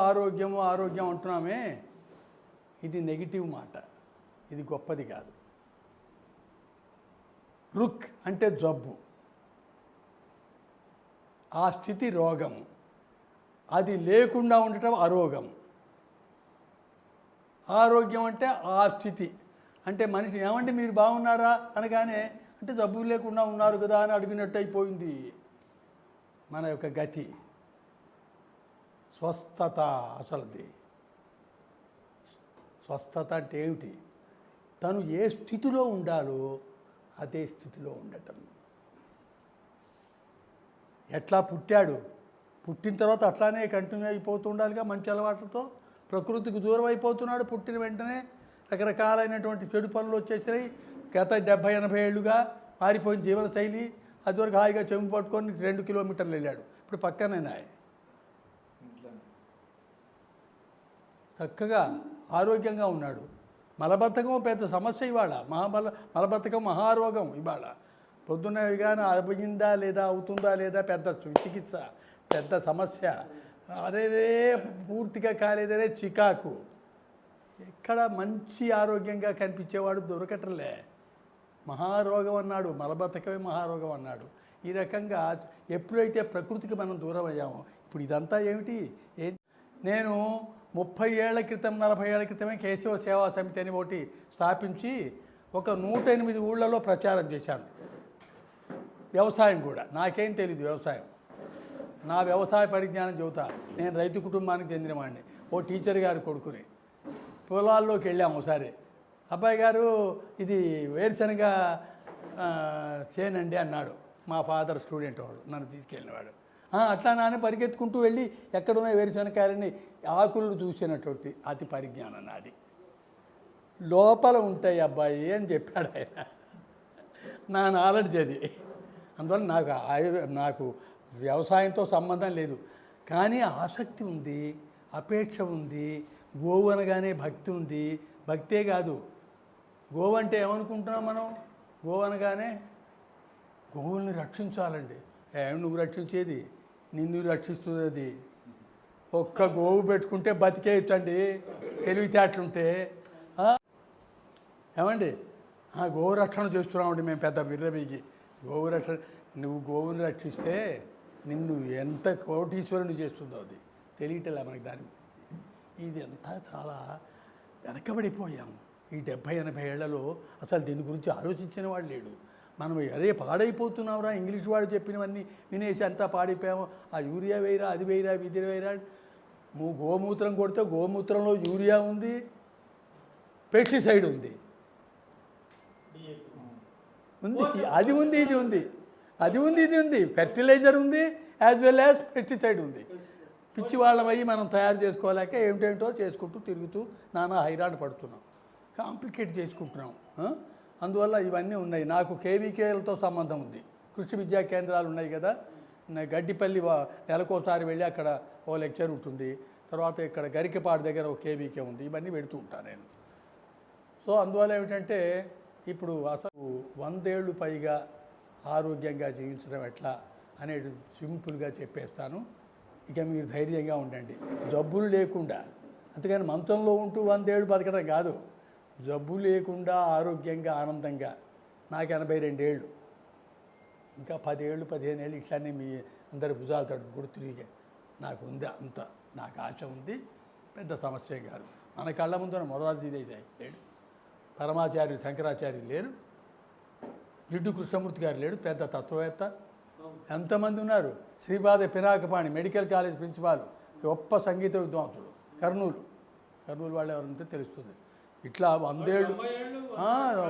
ఆరోగ్యము ఆరోగ్యం అంటున్నామే, ఇది నెగిటివ్ మాట, ఇది గొప్పది కాదు. రుక్ అంటే జబ్బు, ఆ స్థితి రోగము, అది లేకుండా ఉండటం అరోగం. ఆరోగ్యం అంటే ఆ స్థితి, అంటే మనిషి ఏమంటే మీరు బాగున్నారా అనగానే అంటే జబ్బు లేకుండా ఉన్నారు కదా అని అడిగినట్టు అయిపోయింది మన యొక్క గతి. స్వస్థత అసలుది. స్వస్థత అంటే ఏమిటి? తను ఏ స్థితిలో ఉండాలో అదే స్థితిలో ఉండటం. ఎట్లా పుట్టాడు, పుట్టిన తర్వాత అట్లానే కంటిన్యూ అయిపోతూ ఉండాలిగా మంచి అలవాట్లతో. ప్రకృతికి దూరం అయిపోతున్నాడు, పుట్టిన వెంటనే రకరకాలైనటువంటి చెడు పనులు వచ్చేసినాయి. గత 70-80 ఏళ్ళుగా మారిపోయిన జీవనశైలి. అదివరకు హాయిగా చెంపు పట్టుకొని 2 కిలోమీటర్లు వెళ్ళాడు, ఇప్పుడు పక్కనే చక్కగా ఆరోగ్యంగా ఉన్నాడు. మలబద్ధకం పెద్ద సమస్య ఇవాళ. మలబద్ధకం మహారోగం ఇవాళ. పొద్దున్న కానీ అయిందా లేదా, అవుతుందా లేదా, పెద్ద చికిత్స, పెద్ద సమస్య. అరే పూర్తిగా కాలేదనే చికాకు. ఎక్కడ మంచి ఆరోగ్యంగా కనిపించేవాడు దొరకటంలే. మహారోగం అన్నాడు, మలబద్ధకమే మహారోగం అన్నాడు. ఈ రకంగా ఎప్పుడైతే ప్రకృతికి మనం దూరం అయ్యామో, ఇప్పుడు ఇదంతా ఏమిటి? నేను 30 ఏళ్ల క్రితం 40 ఏళ్ల క్రితమే కేశవ సేవా సమితి అని ఒకటి స్థాపించి ఒక 108 ఊళ్ళలో ప్రచారం చేశాను. వ్యవసాయం కూడా నాకేం తెలీదు వ్యవసాయం. నా వ్యవసాయ పరిజ్ఞానం చెబుతా. నేను రైతు కుటుంబానికి చెందిన వాడిని. ఓ టీచర్ గారు కొడుకుని పొలాల్లోకి వెళ్ళాము ఒకసారి. అబ్బాయి గారు ఇది వేరుశనగ చేనండి అన్నాడు. మా ఫాదర్ స్టూడెంట్ వాడు, నన్ను తీసుకెళ్ళినవాడు. అట్లా నాన్న పరిగెత్తుకుంటూ వెళ్ళి ఎక్కడున్న వేరుశనకాయలని ఆకులు చూసినటువంటి అతి పరిజ్ఞానం నాది. లోపల ఉంటాయి అబ్బాయి అని చెప్పాడు ఆయన. నా నాలెడ్జ్ అది. అందువల్ల నాకు వ్యవసాయంతో సంబంధం లేదు, కానీ ఆసక్తి ఉంది, అపేక్ష ఉంది. గోవు అనగానే భక్తి ఉంది. భక్తే కాదు, గోవు అంటే ఏమనుకుంటున్నాం మనం? గోవు అనగానే గోవుల్ని రక్షించాలండి. నువ్వు రక్షించేది, నిన్ను రక్షిస్తుంది అది. ఒక్క గోవు పెట్టుకుంటే బతికేయచ్చండి తెలివితేటలుంటే. ఏమండి గోవు రక్షణ చేస్తున్నామండి మేము పెద్ద విర్రవీగి. గోవు రక్షణ, నువ్వు గోవుని రక్షిస్తే నిన్ను ఎంత కోటీశ్వరుని చేస్తుందో అది తెలియటలే మనకి. దాని ఇది అంతా చాలా వెనకబడిపోయాము. ఈ 70-80 ఏళ్లలో అసలు దీని గురించి ఆలోచించిన వాడు లేడు. మనం అరే పాడైపోతున్నావురా, ఇంగ్లీష్ వాడు చెప్పినవన్నీ వినేసి అంతా పాడైపోయాము. ఆ యూరియా వేయరా, అది వేయరా, ఇది వేయరా. గోమూత్రం కొడితే గోమూత్రంలో యూరియా ఉంది, పెస్టిసైడ్ ఉంది, అది ఉంది, ఇది ఉంది, అది ఉంది, ఇది ఉంది, ఫెర్టిలైజర్ ఉంది, యాజ్ వెల్ యాజ్ పెస్టిసైడ్ ఉంది. పిచ్చి వాళ్ళమయ్యి మనం తయారు చేసుకోలేక ఏమిటేంటో చేసుకుంటూ తిరుగుతూ నానా హైరాణ పడుతున్నాం, కాంప్లికేట్ చేసుకుంటున్నాం. అందువల్ల ఇవన్నీ ఉన్నాయి. నాకు కేవీకేలతో సంబంధం ఉంది. కృషి విద్యా కేంద్రాలు ఉన్నాయి కదా, గడ్డిపల్లి నెలకోసారి వెళ్ళి అక్కడ ఓ లెక్చర్ ఉంటుంది. తర్వాత ఇక్కడ గరికపాడు దగ్గర ఒక కేవీకే ఉంది. ఇవన్నీ పెడుతూ ఉంటాను నేను. సో అందువల్ల ఏమిటంటే ఇప్పుడు అసలు 100 ఏళ్ళు పైగా ఆరోగ్యంగా జీవించడం ఎట్లా అనేది సింపుల్గా చెప్పేస్తాను. ఇక మీరు ధైర్యంగా ఉండండి, జబ్బులు లేకుండా. అంతేగాని మంచంలో ఉంటూ 100 ఏళ్ళు బతకడం కాదు, జబ్బు లేకుండా ఆరోగ్యంగా ఆనందంగా. నాకు 82 ఏళ్ళు, ఇంకా 10 ఏళ్ళు 15 ఏళ్ళు ఇట్లానే మీ అందరి భుజాలు తడుపుకుంటూ తిరిగే నాకు ఉంది. అంత నాకు ఆశ ఉంది, పెద్ద సమస్య కాదు. మన కళ్ళ ముందున మొరార్జీ దేశాయి లేడు, పరమాచార్యులు శంకరాచార్యులు లేరు, జిడ్డు కృష్ణమూర్తి గారు లేడు, పెద్ద తత్వవేత్త. ఎంతమంది ఉన్నారు? Sripada Pinakapani medical college principal, గొప్ప సంగీత విద్వాంసుడు, కర్నూలు వాళ్ళు ఎవరంటే తెలుస్తుంది. ఇట్లా 100 ఏళ్ళు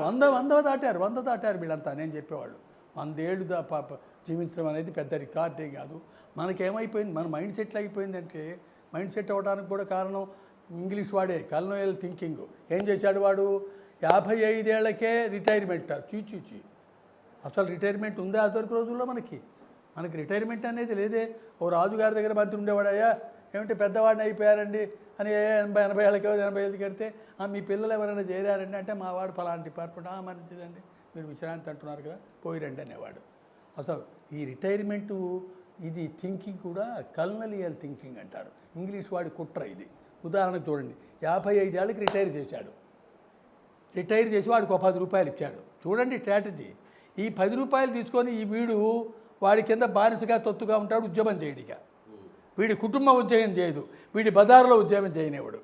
100 దాటారు వీళ్ళంతా. నేను చెప్పేవాళ్ళు 100 ఏళ్ళు జీవించడం అనేది పెద్ద రికార్డే కాదు. మనకేమైపోయింది, మన మైండ్ సెట్ అయిపోయిందంటే, మైండ్ సెట్ అవ్వడానికి కూడా కారణం ఇంగ్లీష్ వాడే, కల్నోయల్ థింకింగ్. ఏం చేశాడు వాడు? 55 ఏళ్లకే రిటైర్మెంట్. చూచి అసలు రిటైర్మెంట్ ఉందా అదివరకు రోజుల్లో? మనకి రిటైర్మెంట్ అనేది లేదే. ఓ రాజుగారి దగ్గర మంత్రి ఉండేవాడయ్యా, ఏమిటి పెద్దవాడిని అయిపోయారండి అని 80 ఏళ్ళకి 85 కడితే మీ పిల్లలు ఎవరైనా చేరారండి అంటే మా వాడు ఫలానా డిపార్ట్మెంట్. మంచిదండి, మీరు విశ్రాంతి అంటున్నారు కదా, పోయిరండి అనేవాడు. అసలు ఈ రిటైర్మెంటు ఇది థింకింగ్ కూడా కల్నలియల్ థింకింగ్ అంటారు. ఇంగ్లీష్ వాడి కుట్ర ఇది. ఉదాహరణకు చూడండి, 55 ఏళ్ళకి రిటైర్ చేశాడు. రిటైర్ చేసి వాడికి ఒక 10 రూపాయలు ఇచ్చాడు. చూడండి స్ట్రాటజీ. ఈ 10 రూపాయలు తీసుకొని ఈ వీడు వాడి కింద బానిసగా తొత్తుగా ఉంటాడు, ఉద్యమం చేయడిగా. వీడి కుటుంబం ఉద్యోగం చేయదు, వీడి బజార్లో ఉద్యోగం చేయనివాడు.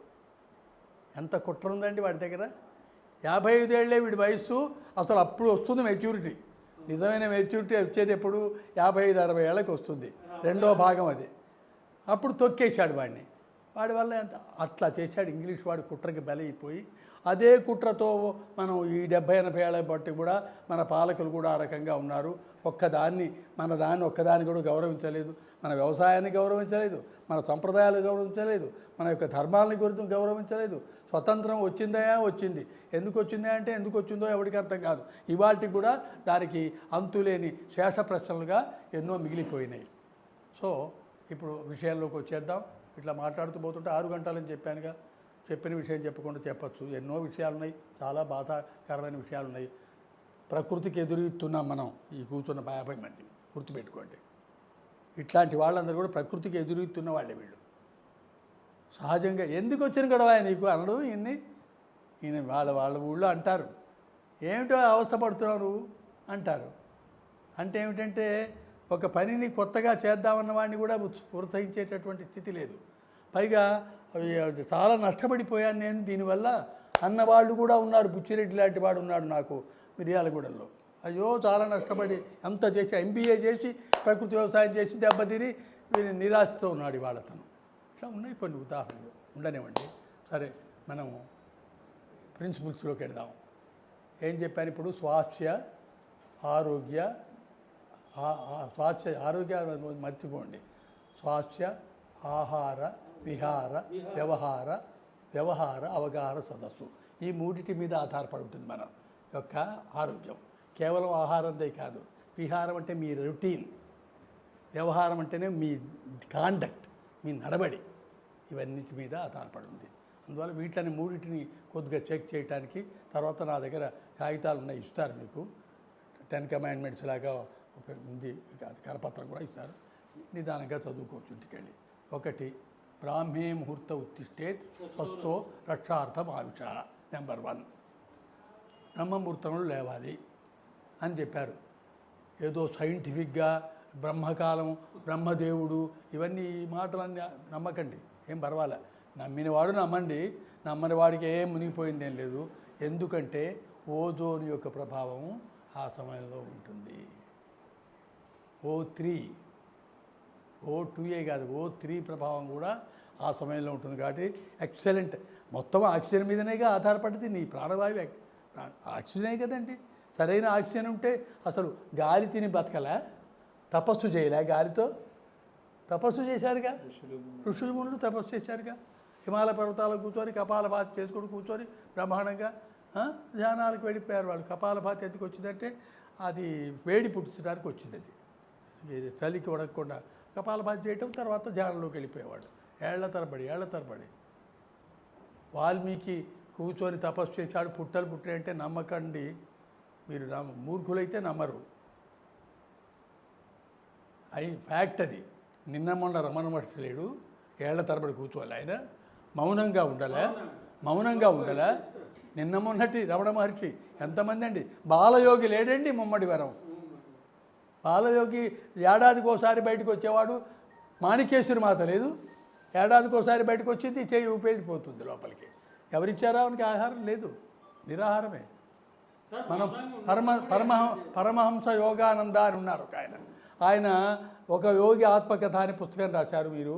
ఎంత కుట్ర ఉందండి వాడి దగ్గర. 55 ఏళ్లే వీడి వయస్సు. అసలు అప్పుడు వస్తుంది మెచ్యూరిటీ. నిజమైన మెచ్యూరిటీ వచ్చేది ఎప్పుడు 55-60 ఏళ్ళకి వస్తుంది, రెండో భాగం అది. అప్పుడు తొక్కేశాడు వాడిని. వాడి వల్ల ఎంత అట్లా చేశాడు. ఇంగ్లీష్ వాడి కుట్రకి బలైపోయి అదే కుట్రతో మనం ఈ 70-80 ఏళ్ళ బట్టి కూడా మన పాలకులు కూడా ఆ రకంగా ఉన్నారు. మన దాన్ని ఒక్కదాన్ని కూడా గౌరవించలేదు. మన వ్యవసాయాన్ని గౌరవించలేదు, మన సంప్రదాయాలు గౌరవించలేదు, మన యొక్క ధర్మాలని గురించి గౌరవించలేదు. స్వతంత్రం వచ్చింది. ఎందుకు వచ్చిందో ఎవరికి అర్థం కాదు. ఇవాళకి కూడా దానికి అంతులేని శేష ప్రశ్నలుగా ఎన్నో మిగిలిపోయినాయి. సో ఇప్పుడు విషయాల్లోకి వచ్చేద్దాం. ఇట్లా మాట్లాడుతూ పోతుంటే 6 గంటలని చెప్పానుగా. చెప్పిన విషయం చెప్పకుండా చెప్పచ్చు. ఎన్నో విషయాలు ఉన్నాయి, చాలా బాధాకరమైన విషయాలు ఉన్నాయి. ప్రకృతికి ఎదురుతున్నాం మనం, ఈ కూర్చున్న 50 మంది. గుర్తుపెట్టుకోండి, ఇట్లాంటి వాళ్ళందరూ కూడా ప్రకృతికి ఎదురుతున్న వాళ్ళే వీళ్ళు. సహజంగా ఎందుకు వచ్చిన గొడవ నీకు అనడు ఈయన వాళ్ళ ఊళ్ళో అంటారు, ఏమిటో అవస్థపడుతున్నావు నువ్వు అంటారు. అంటే ఏమిటంటే ఒక పనిని కొత్తగా చేద్దామన్న వాడిని కూడా ప్రోత్సహించేటటువంటి స్థితి లేదు. పైగా చాలా నష్టపడిపోయాను నేను దీనివల్ల అన్నవాళ్ళు కూడా ఉన్నారు. బుచ్చిరెడ్డి లాంటి వాడు ఉన్నాడు నాకు మిర్యాలగూడలో. అయ్యో చాలా నష్టపడి అంత చేసి MBA చేసి ప్రకృతి వ్యవసాయం చేసి దెబ్బతిని నిరాశతో ఉన్నాడు ఇవాళ తను. ఇట్లా ఉన్నాయి కొన్ని ఉదాహరణలు. ఉండనివ్వండి. సరే, మనం ప్రిన్సిపల్స్లోకి వెళ్దాం. ఏం చెప్పాను ఇప్పుడు? స్వాస్థ్య ఆరోగ్య మర్చిపోండి. స్వాస్థ్య ఆహార విహార వ్యవహార అవగాహన సదస్సు, ఈ మూడిటి మీద ఆధారపడి ఉంటుంది మన యొక్క ఆరోగ్యం. కేవలం ఆహారందే కాదు, విహారం అంటే మీ రొటీన్, వ్యవహారం అంటేనే మీ కాండక్ట్, మీ నడబడి, ఇవన్నిటి మీద ఆధారపడి ఉంది. అందువల్ల వీటిని మూడింటిని కొద్దిగా చెక్ చేయడానికి తర్వాత నా దగ్గర కాగితాలు ఉన్నాయి, ఇస్తారు మీకు. 10 కమాండ్మెంట్స్ లాగా ఉంది, కరపత్రం కూడా ఇస్తారు. నిదానంగా చదువుకోవచ్చు ఇంటికెళ్ళి. 1, బ్రాహ్మే ముహూర్త ఉత్తిష్టేత్ స్వస్థో రక్షార్థం ఆయుష. నెంబర్ 1, బ్రహ్మముహూర్తంలో లేవాలి అని చెప్పారు. ఏదో సైంటిఫిక్గా బ్రహ్మకాలం, బ్రహ్మదేవుడు, ఇవన్నీ ఈ మాటలన్నీ నమ్మకండి, ఏం పర్వాలే. నమ్మినవాడు నమ్మండి, నమ్మని వాడికి ఏం మునిగిపోయిందేం లేదు. ఎందుకంటే ఓజోన్ యొక్క ప్రభావం ఆ సమయంలో ఉంటుంది. O2 కాదు, O3 ప్రభావం కూడా ఆ సమయంలో ఉంటుంది. కాబట్టి ఎక్సలెంట్. మొత్తం ఆక్సిజన్ మీదనేగా ఆధారపడింది. నీ ప్రాణవాయువు ఆక్సిజనే కదండి. సరైన ఆక్సిజన్ ఉంటే అసలు గాలి తిని బతకలే, తపస్సు చేయలే, గాలితో తపస్సు చేశారుగా. ఋషులు మునులు తపస్సు చేశారుగా. హిమాలయ పర్వతాలకు కూర్చొని కపాలభాతి చేసుకొని కూర్చొని బ్రహ్మాండంగా ధ్యానాలకు వెళ్ళిపోయారు వాళ్ళు. కపాలభాతి ఎందుకు వచ్చిందంటే అది వేడి పుట్టించడానికి వచ్చింది. అది చలికి ఉడకకుండా కపాలభాతి చేయటం, తర్వాత ధ్యానంలోకి వెళ్ళిపోయేవాడు ఏళ్ల తరబడి. వాల్మీకి కూర్చొని తపస్సు చేశాడు, పుట్టలు పుట్టాయంటే నమ్మకండి. మీరు మూర్ఖులైతే నమ్మరు. ఫ్యాక్ట్ అది. నిన్న మొన్న రమణ మహర్షి లేడు, ఏళ్ల తరబడి కూర్చోవాలి ఆయన. మౌనంగా ఉండాలా. నిన్న మొన్నటి రమణ మహర్షి ఎంతమంది అండి. బాలయోగి లేడండి ముమ్మడి వరం. బాలయోగి ఏడాదికోసారి బయటకు వచ్చేవాడు. మాణికేశ్వరి మాత లేదు, ఏడాదికోసారి బయటకు వచ్చింది, చేయి ఊపేసిపోతుంది లోపలికి. ఎవరిచ్చారా మనకి? ఆహారం లేదు, నిరాహారమే. మనం పరమహంస యోగానంద అని ఉన్నారు ఒక ఆయన ఒక యోగి ఆత్మకథ అని పుస్తకం రాశారు. మీరు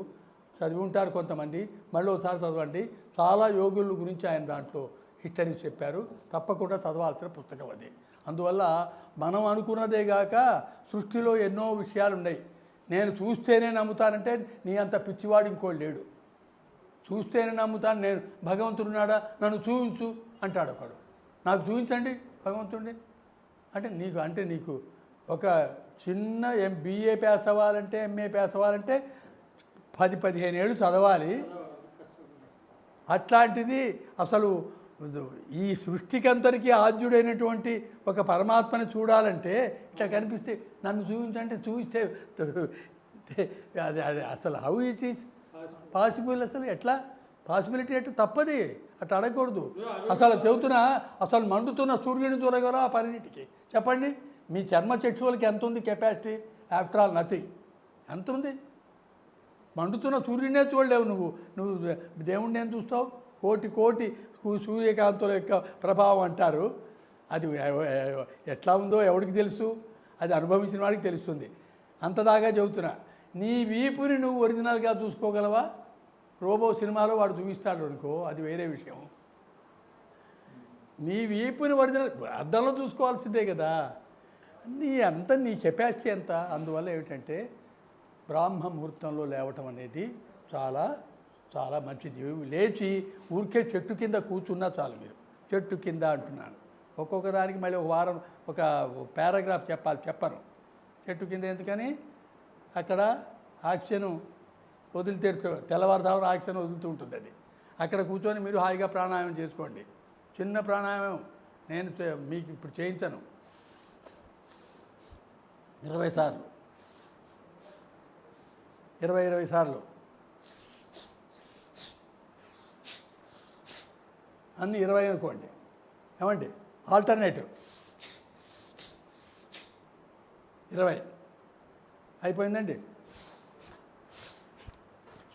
చదివి ఉంటారు కొంతమంది, మళ్ళీ ఒకసారి చదవండి. చాలా యోగుల గురించి ఆయన దాంట్లో హిస్టరీ చెప్పారు. తప్పకుండా చదవాల్సిన పుస్తకం అది. అందువల్ల మనం అనుకున్నదే గాక సృష్టిలో ఎన్నో విషయాలు ఉన్నాయి. నేను చూస్తేనే నమ్ముతానంటే నీ అంత పిచ్చివాడు ఇంకోటి లేడు. చూస్తేనే నమ్ముతాను నేను, భగవంతుడున్నాడా నన్ను చూపించు అంటాడు ఒకడు. నాకు చూపించండి భగవంతుడిని అంటే నీకు ఒక చిన్న BA పాస్ అవ్వాలంటే, MA పాస్ అవ్వాలంటే 10-15 ఏళ్ళు చదవాలి. అట్లాంటిది అసలు ఈ సృష్టికంతరికి ఆద్యుడైనటువంటి ఒక పరమాత్మని చూడాలంటే ఇట్లా కనిపిస్తే నన్ను చూపించంటే చూపిస్తే అది అది అసలు హౌ ఇట్ ఈస్ పాసిబుల్, అసలు ఎట్లా పాసిబిలిటీ అంటే తప్పది, అట్లా అడగకూడదు. అసలు చెబుతున్నా, అసలు మండుతున్న సూర్యుని చూడగలరా ఆ పనిటికి చెప్పండి. మీ చర్మ చక్షువులకి ఎంత ఉంది కెపాసిటీ? After all nothing. ఎంత ఉంది? మండుతున్న సూర్యుడినే చూడలేవు నువ్వు. నువ్వు దేవుణ్ణి ఏం చూస్తావు? కోటి కోటి సూర్యకాంతుల యొక్క ప్రభావం అంటారు. అది ఎట్లా ఉందో ఎవరికి తెలుసు? అది అనుభవించిన వాడికి తెలుస్తుంది. అంతదాకా చెబుతున్నా. నీ వీపుని నువ్వు ఒరిజినల్గా చూసుకోగలవా? రోబో సినిమాలో వాడు చూపిస్తాడు అనుకో, అది వేరే విషయం. నీ వీపుని ఒరిజినల్ అద్దంలో చూసుకోవాల్సిందే కదా. నీ కెపాసిటీ ఎంత? అందువల్ల ఏమిటంటే బ్రాహ్మ ముహూర్తంలో లేవటం అనేది చాలా చాలా మంచిది. లేచి ఊరికే చెట్టు కింద కూర్చున్నా చాలు. మీరు చెట్టు కింద అంటున్నాను, ఒక్కొక్క దానికి మళ్ళీ ఒక వారం ఒక పారాగ్రాఫ్ చెప్పను. చెట్టు కింద ఎందుకని? అక్కడ ఆక్సిజన్ వదిలితే తెల్లవారుదామని ఆక్సిజన్ వదులుతూ ఉంటుంది. అది అక్కడ కూర్చొని మీరు హాయిగా ప్రాణాయామం చేసుకోండి. చిన్న ప్రాణాయామం నేను మీకు ఇప్పుడు చేయించను. 20 సార్లు 20 సార్లు అన్నీ 20 అనుకోండి. ఏమండి? ఆల్టర్నేటివ్ 20 అయిపోయిందండి.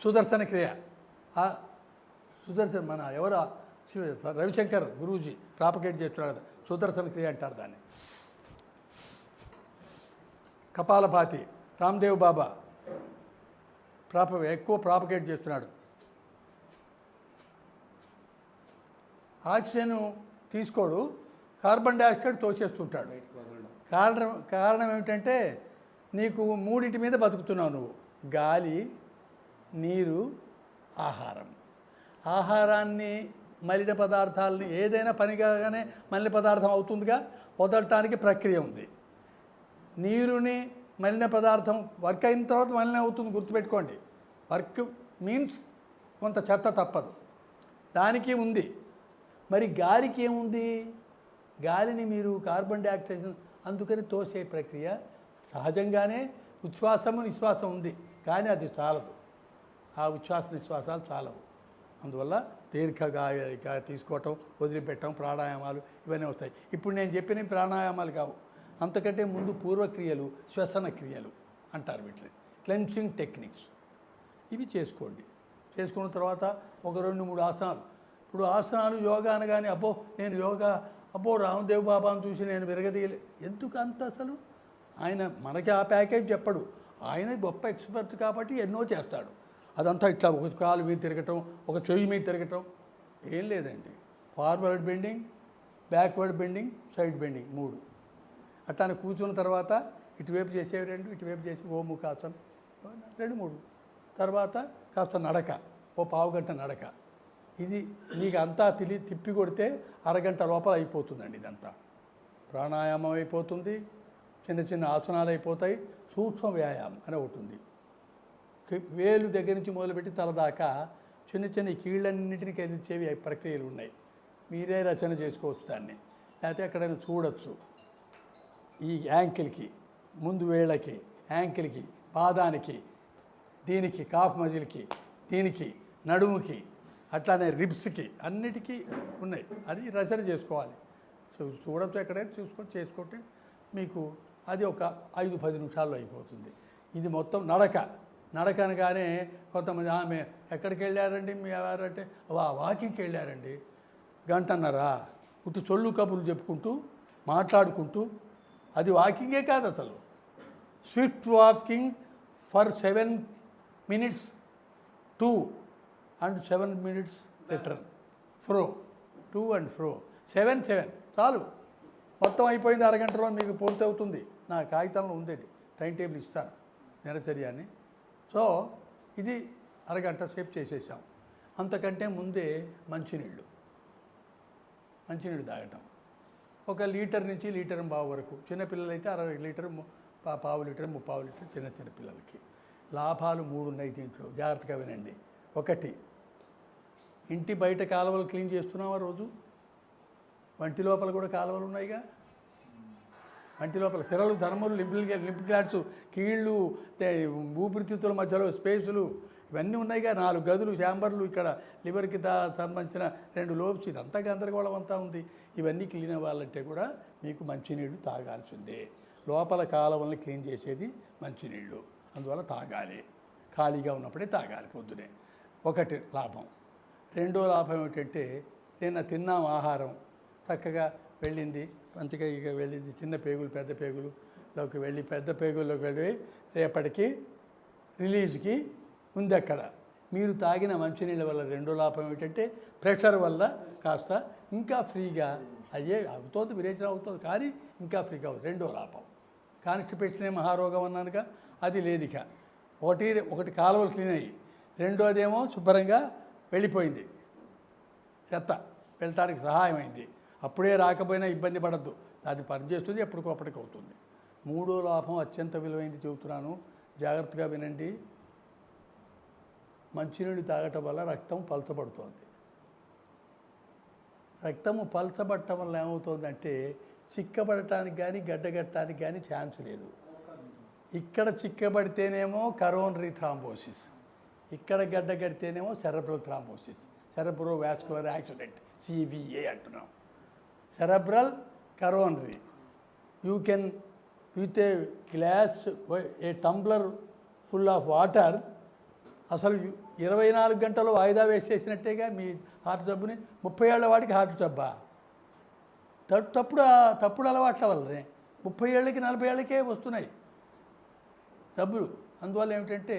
సుదర్శన క్రియ. సుదర్శన మన ఎవరో రవిశంకర్ గురూజీ ప్రాపగేట్ చేస్తున్నాడు కదా, సుదర్శన క్రియ అంటారు దాన్ని. కపాలపాతి రామ్దేవ్ బాబా ఎక్కువ ప్రాపగేట్ చేస్తున్నాడు. ఆక్సిజన్ తీసుకోడు, కార్బన్ డైఆక్సైడ్ తోచేస్తుంటాడు. కారణం ఏమిటంటే నీకు 3 మీద బతుకుతున్నావు నువ్వు: గాలి, నీరు, ఆహారం. ఆహారాన్ని, మలిన పదార్థాలని, ఏదైనా పని కాగానే మలిన పదార్థం అవుతుందిగా, వదలటానికి ప్రక్రియ ఉంది. నీరుని మలిన పదార్థం వర్క్ అయిన తర్వాత మలినం అవుతుంది, గుర్తుపెట్టుకోండి. వర్క్ మీన్స్ కొంత చెత్త తప్పదు, దానికి ఉంది. మరి గాలికి ఏముంది? గాలిని మీరు కార్బన్ డైఆక్సైడ్ అందుకని తోసే ప్రక్రియ సహజంగానే. ఉచ్ఛ్వాసము నిశ్వాసం ఉంది, కానీ అది చాలదు. ఆ ఉచ్ఛ్వాస నిశ్వాసాలు చాలవు. అందువల్ల దీర్ఘగా తీసుకోవటం, వదిలిపెట్టడం, ప్రాణాయామాలు ఇవన్నీ వస్తాయి. ఇప్పుడు నేను చెప్పిన ప్రాణాయామాలు కావు, అంతకంటే ముందు పూర్వక్రియలు, శ్వసన క్రియలు అంటారు వీటిని, క్లెన్సింగ్ టెక్నిక్స్. ఇవి చేసుకోండి. చేసుకున్న తర్వాత ఒక 2-3 ఆసనాలు. ఇప్పుడు ఆసనాలు యోగా అనగానే నేను యోగా రామదేవ్ బాబాను చూసి నేను విరగదీయలే. ఎందుకు అంత? అసలు ఆయన మనకి ఆ ప్యాకేజ్ చెప్పడు. ఆయన గొప్ప ఎక్స్పర్ట్ కాబట్టి ఎన్నో చేస్తాడు. అదంతా ఇట్లా ఒక కాలు మీద తిరగటం, ఒక చెయ్యి మీద తిరగటం ఏం లేదండి. Forward bending, backward bending, side bending 3. అట్లానే కూర్చున్న తర్వాత ఇటువైపు చేసేవి 2, ఇటువైపు చేసి గోముఖాసనం 2-3. తర్వాత కాస్త నడక, ఓ పావుగంట నడక. ఇది నీకు అంతా తిప్పి కొడితే అరగంట లోపల అయిపోతుందండి. ఇదంతా ప్రాణాయామం అయిపోతుంది, చిన్న చిన్న ఆసనాలు అయిపోతాయి. సూక్ష్మ వ్యాయామం అని ఒకటి ఉంది. వేలు దగ్గర నుంచి మొదలుపెట్టి తల దాకా చిన్న చిన్న కీళ్ళన్నింటినీ కదిలించేవి ప్రక్రియలు ఉన్నాయి. మీరే రచన చేసుకోవచ్చు దాన్ని, లేకపోతే ఎక్కడైనా చూడవచ్చు. ఈ యాంకిల్కి, ముందు వేళ్ళకి, యాంకిల్కి, పాదానికి, దీనికి కాఫ్ మజిల్కి, దీనికి నడుముకి, అట్లానే రిబ్స్కి, అన్నిటికీ ఉన్నాయి. అది రచన చేసుకోవాలి. చూడవచ్చు, ఎక్కడైనా చేసుకుంటే మీకు అది ఒక 5-10 నిమిషాల్లో అయిపోతుంది. ఇది మొత్తం నడక అనగానే కొంతమంది ఆమె ఎక్కడికి వెళ్ళారండి మీ ఎవరంటే వాకింగ్కి వెళ్ళారండి. 1.5 గంట ఇటు చొల్లు కబుర్లు చెప్పుకుంటూ మాట్లాడుకుంటూ, అది వాకింగే కాదు అసలు. Swift walking for 7 minutes to and 7 minutes return, to and fro 7 చాలు. మొత్తం అయిపోయింది. అరగంటలో మీకు పూర్తి అవుతుంది. నా కాగితంలో ఉంది, టైం టేబుల్ ఇస్తాను దినచర్యాన్ని. సో ఇది అరగంట సేపు చేసేసాం. అంతకంటే ముందే మంచినీళ్ళు తాగటం. 1 లీటర్ నుంచి 1.5 లీటర్ వరకు. చిన్నపిల్లలైతే 60 లీటర్, 1/2 లీటర్, 3/4 లీటర్ చిన్న పిల్లలకి. లాభాలు 3 ఉన్నాయి దీంట్లో, జాగ్రత్తగా వినండి. 1, ఇంటి బయట కాలువలు క్లీన్ చేస్తున్నావా రోజు? వంటి లోపల కూడా కాలువలు ఉన్నాయిగా. వంటి లోపల సిరలు, ధర్మలు, లింప్ గ్లాడ్స్, కీళ్ళు, ఊపిరితిత్తుల మధ్యలో స్పేసులు ఇవన్నీ ఉన్నాయిగా. 4 గదులు, ఛాంబర్లు, ఇక్కడ లివర్కి సంబంధించిన 2 లోబ్స్, ఇదంతా గందరగోళం అంతా ఉంది. ఇవన్నీ క్లీన్ అవ్వాలంటే కూడా మీకు మంచినీళ్ళు తాగాల్సిందే. లోపల కాలువల్ని క్లీన్ చేసేది మంచినీళ్ళు, అందువల్ల తాగాలి. ఖాళీగా ఉన్నప్పుడే తాగాలి పొద్దునే. ఒకటి లాభం. రెండో లాభం ఏమిటంటే, నిన్న తిన్నాం ఆహారం చక్కగా వెళ్ళింది, మంచిగా ఇక వెళ్ళింది. చిన్న పేగులు పెద్ద పేగులులోకి వెళ్ళి, పెద్ద పేగుల్లోకి వెళ్ళి రేపటికి రిలీజ్కి ఉంది అక్కడ. మీరు తాగిన మంచినీళ్ళ వల్ల రెండో లాభం ఏమిటంటే, ప్రెషర్ వల్ల కాస్త ఇంకా ఫ్రీగా అవుతుంది, విరేచన అవుతుంది, కానీ ఇంకా ఫ్రీగా అవుతుంది. రెండో లాభం. కాన్స్టిపేషనే మహారోగం అన్నానుగా, అది లేదు ఇక. ఒకటి కాలువలు క్లీన్ అయ్యి, రెండోదేమో శుభ్రంగా వెళ్ళిపోయింది, చెత్త వెళ్ళటానికి సహాయమైంది. అప్పుడే రాకపోయినా ఇబ్బంది పడద్దు, అది పనిచేస్తుంది, ఎప్పటికప్పటికి అవుతుంది. మూడో లాభం అత్యంత విలువైంది చెబుతున్నాను, జాగ్రత్తగా వినండి. మంచినీళ్ళు తాగటం వల్ల రక్తం పలచబడుతుంది. రక్తము పలచబడటం వల్ల ఏమవుతుందంటే, చిక్కబడటానికి కానీ గడ్డగట్టడానికి కానీ ఛాన్స్ లేదు. ఇక్కడ చిక్కబడితేనేమో కరోనరీ థ్రాంబోసిస్, ఇక్కడ గడ్డగడితేనేమో cerebral thrombosis, cerebro vascular accident, CVA అంటున్నాం. Cerebral, coronary. You can with a glass, a tumbler full of water, అసలు 24 గంటలు వాయిదా వేసేసినట్టేగా మీ హార్ట్ జబ్బుని. 30 ఏళ్ల వాడికి హార్ట్ జబ్బా? తప్పుడు అలవాట్ల వల్లనే 30 ఏళ్ళకి 40 ఏళ్ళకే వస్తున్నాయి జబ్బులు. అందువల్ల ఏమిటంటే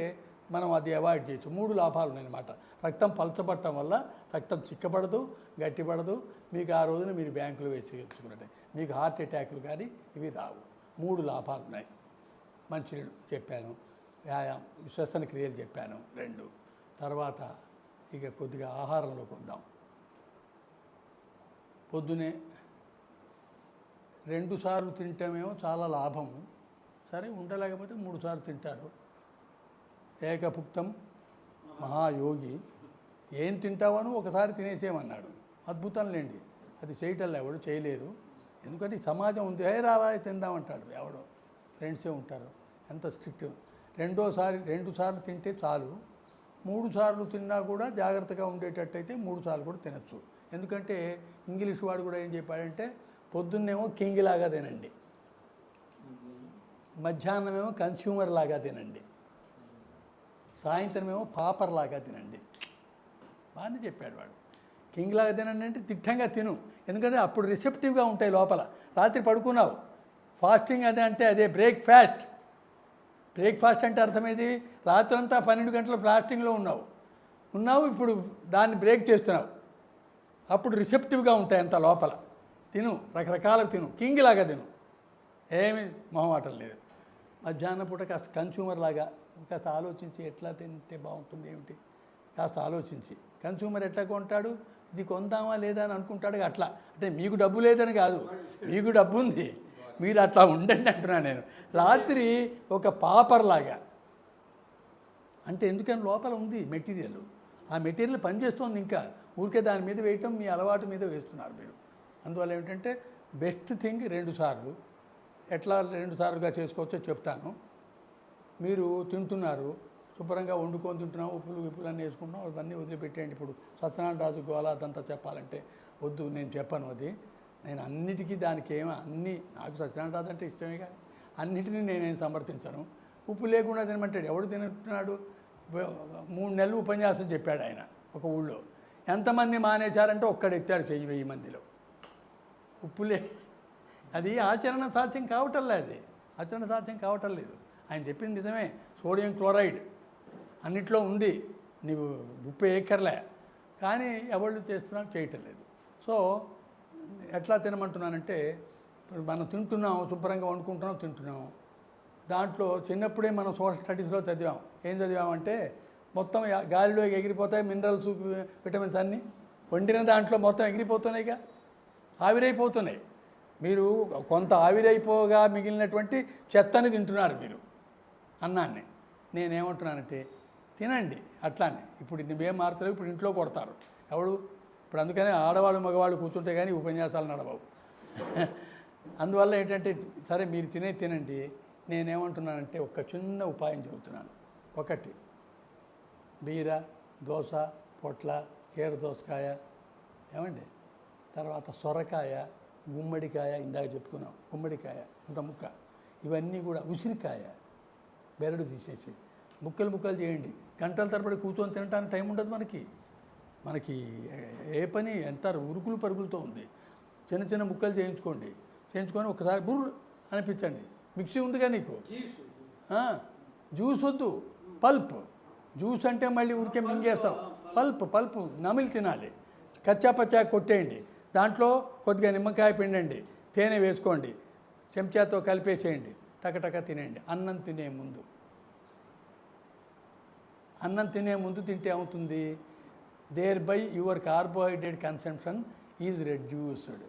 మనం అది అవాయిడ్ చేయొచ్చు. 3 లాభాలు ఉన్నాయన్నమాట. రక్తం పలచబట్టడం వల్ల రక్తం చిక్కబడదు, గట్టిపడదు. మీకు ఆ రోజున మీరు బ్యాంకులో వేసుకున్నట్టే మీకు హార్ట్ అటాక్లు కానీ ఇవి రావు. 3 లాభాలు ఉన్నాయి. మంచినీళ్ళు చెప్పాను, వ్యాయామం, శ్వసన క్రియలు చెప్పాను 2. తర్వాత ఇక కొద్దిగా ఆహారంలోకి వద్దాం. పొద్దునే 2 సార్లు తింటామేమో చాలా లాభం. సరే, ఉండలేకపోతే 3 సార్లు తింటారు. ఏకభుక్తం మహాయోగి. ఏం తింటావను ఒకసారి తినేసేయమన్నాడు. అద్భుతంలేండి, అది చేయటంలో ఎవడు చేయలేరు. ఎందుకంటే ఈ సమాజం ఉంది, రావా తిందామంటాడు ఎవడో, ఫ్రెండ్సే ఉంటారు. ఎంత స్ట్రిక్ట్. 2 సార్లు తింటే చాలు. 3 సార్లు తిన్నా కూడా జాగ్రత్తగా ఉండేటట్టయితే 3 సార్లు కూడా తినచ్చు. ఎందుకంటే ఇంగ్లీష్ వాడు కూడా ఏం చెప్పాడంటే, పొద్దున్నేమో కింగ్ లాగా తినండి, మధ్యాహ్నమేమో కన్స్యూమర్ లాగా తినండి, సాయంత్రం ఏమో పాపర్ లాగా తినండి. బాగానే చెప్పాడు వాడు. కింగ్ లాగా తినండి అంటే తిట్టంగా తిను, ఎందుకంటే అప్పుడు రిసెప్టివ్గా ఉంటాయి లోపల. రాత్రి పడుకున్నావు, ఫాస్టింగ్ అంటే అదే బ్రేక్ఫాస్ట్. బ్రేక్ఫాస్ట్ అంటే అర్థమేది? రాత్రంతా 12 గంటలు ఫాస్టింగ్లో ఉన్నావు, ఇప్పుడు దాన్ని బ్రేక్ చేస్తున్నావు. అప్పుడు రిసెప్టివ్గా ఉంటాయి అంత లోపల. తిను, రకరకాలకు తిను, కింగ్ లాగా తిను, ఏమీ మొహమాటం లేదు. మధ్యాహ్నం పూట కాస్త కన్స్యూమర్ లాగా కాస్త ఆలోచించి ఎట్లా తింటే బాగుంటుంది ఏమిటి కాస్త ఆలోచించి. కన్స్యూమర్ ఎట్లా కొంటాడు? ఇది కొందామా లేదా అని అనుకుంటాడు. అట్లా అంటే మీకు డబ్బు లేదని కాదు, మీకు డబ్బు ఉంది, మీరు అట్లా ఉండండి అంటున్నాను నేను. రాత్రి ఒక పాపర్ లాగా అంటే ఎందుకని లోపల ఉంది మెటీరియల్, ఆ మెటీరియల్ పనిచేస్తుంది. ఇంకా ఊరికే దాని మీద వేయటం మీ అలవాటు మీద వేస్తున్నారు మీరు. అందువల్ల ఏమిటంటే బెస్ట్ థింగ్ 2 సార్లు. ఎట్లా 2 సార్లుగా చేసుకోవచ్చో చెప్తాను. మీరు తింటున్నారు, శుభ్రంగా వండుకొని తింటున్నాం, ఉప్పులు అన్నీ వేసుకుంటున్నాం, అవన్నీ వదిలిపెట్టేయండి. ఇప్పుడు సత్యనారాయణ రాజు గోళ అదంతా చెప్పాలంటే వద్దు, నేను చెప్పను అది. నేను అన్నిటికీ దానికి అన్నీ నాకు సత్యనారాయణ రాజు అంటే ఇష్టమే, కానీ అన్నిటినీ నేనేం సమర్థించను. ఉప్పు లేకుండా తినమంటాడు. ఎవడు తింటున్నాడు? 3 నెలలు ఉపన్యాసం చెప్పాడు ఆయన ఒక ఊళ్ళో. ఎంతమంది మానేశారంటే ఒక్కడెత్తాడు 1000 మందిలో. ఉప్పులే, అది ఆచరణ సాధ్యం కావటం లేదు, ఆచరణ సాధ్యం కావటం లేదు. ఆయన చెప్పింది నిజమే. సోడియం క్లోరైడ్ అన్నిట్లో ఉంది, నీవు ఉప్పు ఏకర్లే, కానీ ఎవళ్ళు చేస్తున్నారు, చేయటం లేదు. సో ఎట్లా తినమంటున్నానంటే, ఇప్పుడు మనం తింటున్నాం, శుభ్రంగా వండుకుంటున్నాం, తింటున్నాం. దాంట్లో చిన్నప్పుడే మనం సోషల్ స్టడీస్లో చదివాం. ఏం చదివామంటే, మొత్తం గాలిలో ఎగిరిపోతాయి మినరల్స్, విటమిన్స్ అన్నీ. వండిన దాంట్లో మొత్తం ఎగిరిపోతున్నాయిగా, ఆవిరైపోతున్నాయి. మీరు కొంత ఆవిరైపోగా మిగిలినటువంటి చెత్తని తింటున్నారు మీరు, అన్నాన్ని. నేనేమంటున్నానంటే తినండి అట్లానే. ఇప్పుడు నువ్వేం మారుతారు, ఇప్పుడు ఇంట్లో కొడతారు ఎవడు. ఇప్పుడు అందుకనే ఆడవాళ్ళు మగవాళ్ళు కూర్చుంటే కానీ ఉపన్యాసాలు నడవవు. అందువల్ల ఏంటంటే సరే మీరు తినండి, నేనేమంటున్నానంటే ఒక చిన్న ఉపాయం చెబుతున్నాను. ఒకటి బీర, దోస, పొట్ల, కీర దోసకాయ, ఏమండి, తర్వాత సొరకాయ, గుమ్మడికాయ, ఇందాక చెప్పుకున్నాం గుమ్మడికాయ అంత ముక్క, ఇవన్నీ కూడా ఉసిరికాయ బెరడు తీసేసి ముక్కలు చేయండి. గంటల తరబడి కూర్చొని తినడానికి టైం ఉండదు మనకి ఏ పని ఎంత ఉరుకులు పరుగులతో ఉంది. చిన్న చిన్న ముక్కలు చేయించుకొని ఒకసారి బుర్రు అనిపించండి. మిక్సీ ఉందిగా నీకు, జ్యూస్ వద్దు, పల్ప్. జ్యూస్ అంటే మళ్ళీ ఉరికే మింగేస్తాం. పల్ప్ నమిలి తినాలి. కచ్చాపచ్చా కొట్టేయండి, దాంట్లో కొద్దిగా నిమ్మకాయ పిండండి, తేనె వేసుకోండి, చెంచాతో కలిపేసేయండి, టకటక తినేయండి. అన్నం తినే ముందు తింటే ఏమవుతుంది, thereby your carbohydrate consumption is reduced.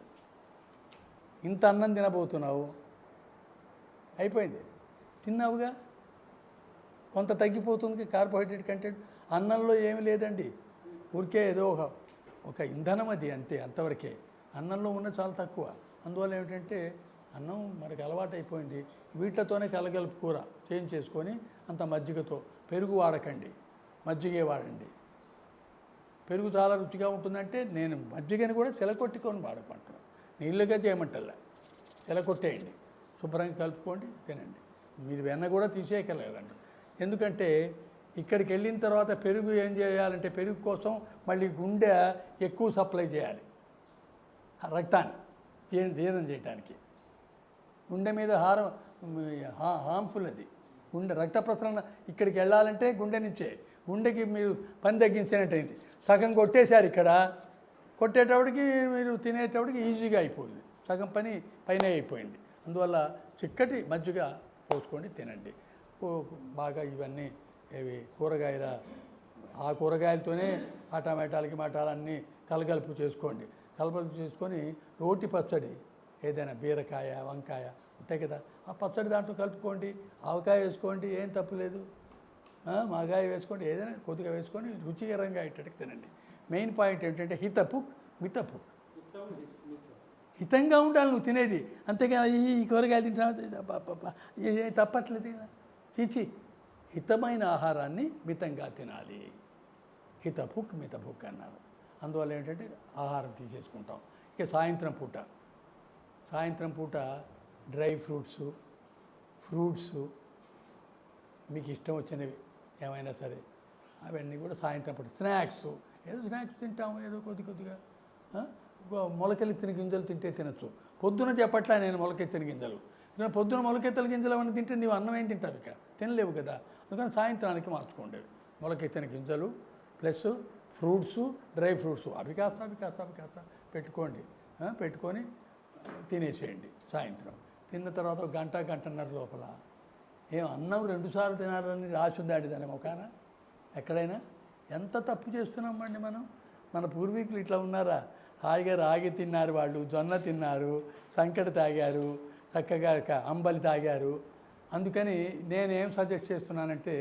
ఇంత అన్నం తినబోతున్నావు, అయిపోయింది, తిన్నావుగా, కొంత తగ్గిపోతుంది కార్బోహైడ్రేట్ కంటెంట్. అన్నంలో ఏమీ లేదండి, ఊరికే ఏదో ఒక ఇంధనం అది, అంతవరకే. అన్నంలో ఉన్న చాలా తక్కువ. అందువల్ల ఏమిటంటే అన్నం మనకు అలవాటు అయిపోయింది. వీటితోనే కలగలుపు కూర చేసుకొని అంత మజ్జిగతో, పెరుగు వాడకండి, మజ్జిగే వాడండి. పెరుగు చాలా రుచిగా ఉంటుందంటే నేను మజ్జిగని కూడా తెలకొట్టుకొని వాడమంటున్నాను, నీళ్ళుగా చేయమంటల్లా, తెలకొట్టేయండి, శుభ్రంగా కలుపుకోండి, తినండి. మీరు వెన్న కూడా తీసేయగలగండి. ఎందుకంటే ఇక్కడికి వెళ్ళిన తర్వాత పెరుగు ఏం చేయాలంటే, పెరుగు కోసం మళ్ళీ గుండె ఎక్కువ సప్లై చేయాలి రక్తాన్ని జీర్ణం చేయడానికి. గుండె మీద హార్మ్ఫుల్ అది. గుండె రక్త ప్రసరణ ఇక్కడికి వెళ్ళాలంటే గుండె నుంచే. గుండెకి మీరు పని తగ్గించినట్టయింది. సగం కొట్టేశారు ఇక్కడ, కొట్టేటప్పటికి మీరు తినేటప్పటికి ఈజీగా అయిపోయింది, సగం పని పైన అయిపోయింది. అందువల్ల చిక్కటి మజ్జిగ పోసుకోండి, తినండి. బాగా ఇవన్నీ ఇవి కూరగాయల, ఆ కూరగాయలతోనే ఆ టమాటాలకి మటాలన్నీ కలగలుపు చేసుకొని రోటి పచ్చడి ఏదైనా బీరకాయ, వంకాయ ఉంటాయి కదా, ఆ పచ్చడి దాంట్లో కలుపుకోండి. ఆవకాయ వేసుకోండి, ఏం తప్పులేదు. మాగాయ వేసుకోండి, ఏదైనా కొద్దిగా వేసుకొని రుచికరంగా అయ్యేటట్టుకు తినండి. మెయిన్ పాయింట్ ఏంటంటే మితపుక్. హితంగా ఉండాలి నువ్వు తినేది, అంతేగా ఈ కూరగాయలు తింటున్నా తప్పట్లేదు కదా. చీచి, హితమైన ఆహారాన్ని మితంగా తినాలి. మితపుక్ అన్నారు. అందువల్ల ఏంటంటే ఆహారం తీసేసుకుంటాం. ఇక సాయంత్రం పూట డ్రై ఫ్రూట్స్ మీకు ఇష్టం వచ్చినవి ఏమైనా సరే అవన్నీ కూడా సాయంత్రం పూట. స్నాక్స్ తింటాము, ఏదో కొద్దిగా మొలకెత్తిన గింజలు తినచ్చు. పొద్దున చెప్పట్లా నేను మొలకెత్తిన గింజలు. పొద్దున మొలకెత్తల గింజలు అవన్నీ తింటే నీవు అన్నం ఏం తింటావు, ఇక తినలేవు కదా. అందుకని సాయంత్రానికి మార్చుకోండి. మొలకెత్తిన గింజలు ప్లస్ ఫ్రూట్స్, డ్రై ఫ్రూట్స్ అవి కాస్త పెట్టుకొని తినేసేయండి. సాయంత్రం తిన్న తర్వాత గంటన్నర లోపల అన్నం 2 సార్లు తినాలని రాసి ఉందాండి దాని మొకాన ఎక్కడైనా. ఎంత తప్పు చేస్తున్నామండి మనం. మన పూర్వీకులు ఇట్లా ఉన్నారా? హాయిగా రాగి తిన్నారు, వాళ్ళు జొన్న తిన్నారు, సంకటి తాగారు, చక్కగా అంబలి తాగారు. అందుకని నేనేం సజెస్ట్ చేస్తున్నానంటే,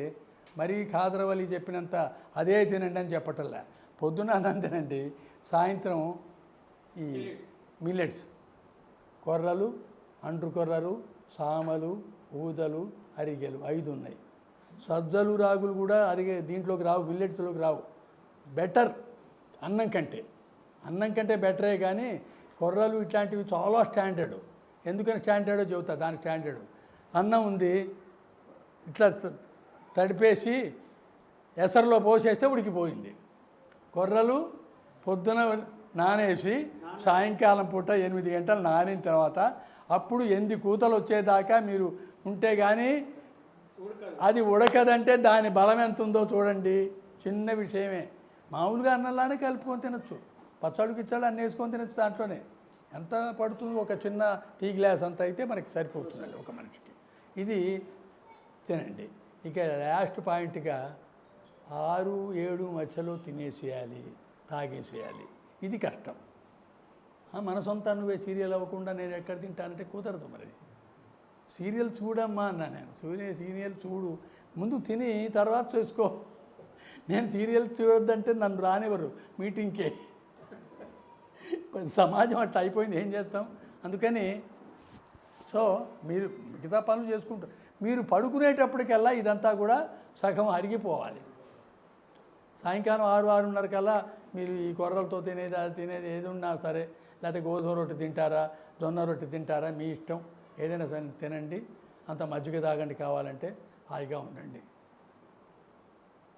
మరీ ఖాదరవలి చెప్పినంత అదే తినండి అని చెప్పటల్లా. పొద్దున అన్నం తినండి, సాయంత్రం ఈ మిల్లెట్స్, కొర్రలు, అంటు కొర్రలు, సామలు, ఊదలు, అరిగెలు 5 ఉన్నాయి. సజ్జలు, రాగులు కూడా దీంట్లోకి రావు, మిల్లెట్స్లోకి రావు. బెటర్ అన్నం కంటే బెటరే. కానీ కొర్రలు ఇట్లాంటివి చాలా స్టాండర్డు. ఎందుకని స్టాండర్డో చెబుతా. దాని స్టాండర్డు అన్నం ఉంది, ఇట్లా తడిపేసి ఎసరులో పోసేస్తే ఉడికిపోయింది. కొర్రలు పొద్దున నానేసి సాయంకాలం పూట 8 గంటలు నానిన తర్వాత అప్పుడు 8 కూతలు వచ్చేదాకా మీరు ఉంటే కానీ అది ఉడకదంటే దాని బలం ఎంత ఉందో చూడండి. చిన్న విషయమే. మామూలుగా అన్నంలానే కలుపుకొని తినచ్చు, పచ్చళ్ళు గిచ్చళ్ళు అన్నీ వేసుకొని తినచ్చు. దాంట్లోనే ఎంత పడుతుంది, ఒక చిన్న టీ గ్లాస్ అంత అయితే మనకి సరిపోతుందండి ఒక మనిషికి. ఇది తినండి. ఇక లాస్ట్ పాయింట్గా 6-7 మధ్యలో తినేసేయాలి, తాగేసేయాలి. ఇది కష్టం. మన సొంత నువ్వే సీరియల్ అవ్వకుండా నేను ఎక్కడ తింటానంటే కుదరదు. మరి సీరియల్ చూడమ్మా అన్నా నేను. సీరియల్ చూడు, ముందు తిని తర్వాత చూసుకో. నేను సీరియల్ చూడొద్దంటే నన్ను రానివ్వరు మీటింగ్కే. సమాజం అట్లా అయిపోయింది, ఏం చేస్తాం. అందుకని సో మీరు మిగతా పనులు చేసుకుంటారు. మీరు పడుకునేటప్పటికల్లా ఇదంతా కూడా సగం అరిగిపోవాలి. సాయంకాలం 6-6:30 కల్లా మీరు ఈ కొర్రలతో తినేది ఏది ఉన్నా సరే, లేకపోతే గోధుమ రొట్టె తింటారా, జొన్న రొట్టె తింటారా, మీ ఇష్టం, ఏదైనా సరే తినండి. అంత మజ్జిగ తాగండి, కావాలంటే హాయిగా ఉండండి.